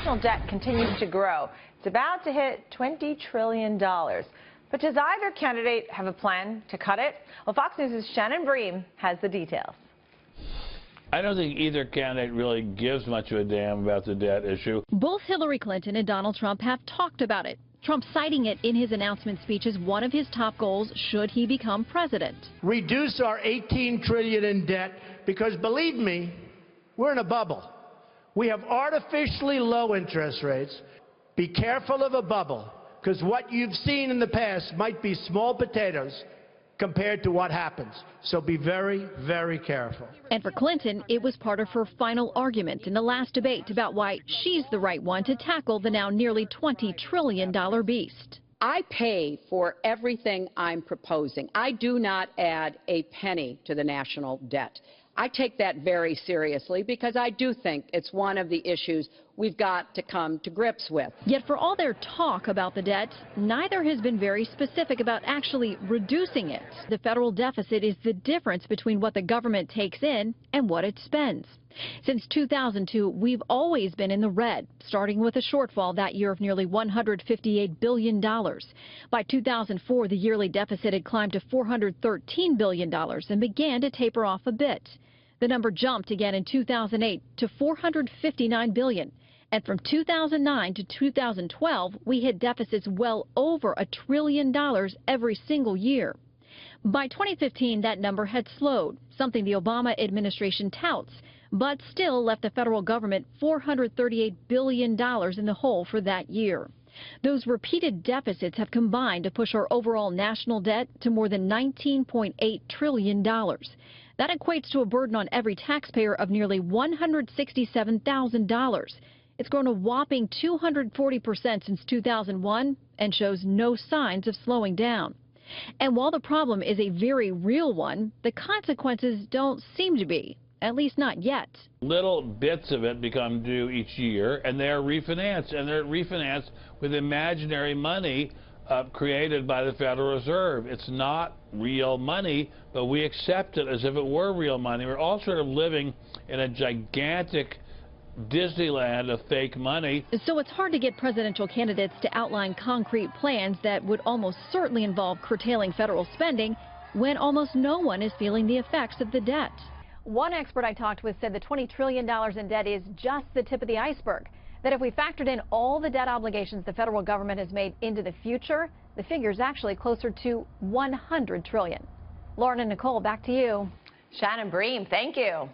national debt continues to grow. It's about to hit $20 trillion. But does either candidate have a plan to cut it? Well, Fox News' Shannon Bream has the details. I don't think either candidate really gives much of a damn about the debt issue. Both Hillary Clinton and Donald Trump have talked about it. Trump citing it in his announcement speech as one of his top goals should he become president. Reduce our $18 trillion in debt because, believe me, we're in a bubble. We have artificially low interest rates. Be careful of a bubble, because what you've seen in the past might be small potatoes compared to what happens. So be very, very careful. And for Clinton, it was part of her final argument in the last debate about why she's the right one to tackle the now nearly $20 trillion beast. I pay for everything I'm proposing. I do not add a penny to the national debt. I take that very seriously because I do think it's one of the issues we've got to come to grips with. Yet for all their talk about the debt, neither has been very specific about actually reducing it. The federal deficit is the difference between what the government takes in and what it spends. Since 2002, we've always been in the red, starting with a shortfall that year of nearly $158 billion. By 2004, the yearly deficit had climbed to $413 billion and began to taper off a bit. The number jumped again in 2008 to $459 billion. And from 2009 to 2012, we hit deficits well over $1 trillion every single year. By 2015, that number had slowed, something the Obama administration touts, but still left the federal government $438 billion in the hole for that year. Those repeated deficits have combined to push our overall national debt to more than $19.8 trillion. That equates to a burden on every taxpayer of nearly $167,000. It's grown a whopping 240% since 2001 and shows no signs of slowing down. And while the problem is a very real one, the consequences don't seem to be. At least not yet. Little bits of it become due each year, and they're refinanced. And they're refinanced with imaginary money created by the Federal Reserve. It's not real money, but we accept it as if it were real money. We're all sort of living in a gigantic Disneyland of fake money. So it's hard to get presidential candidates to outline concrete plans that would almost certainly involve curtailing federal spending when almost no one is feeling the effects of the debt. One expert I talked with said the $20 trillion in debt is just the tip of the iceberg. That if we factored in all the debt obligations the federal government has made into the future, the figure is actually closer to $100 trillion. Lauren and Nicole, back to you. Shannon Bream, thank you.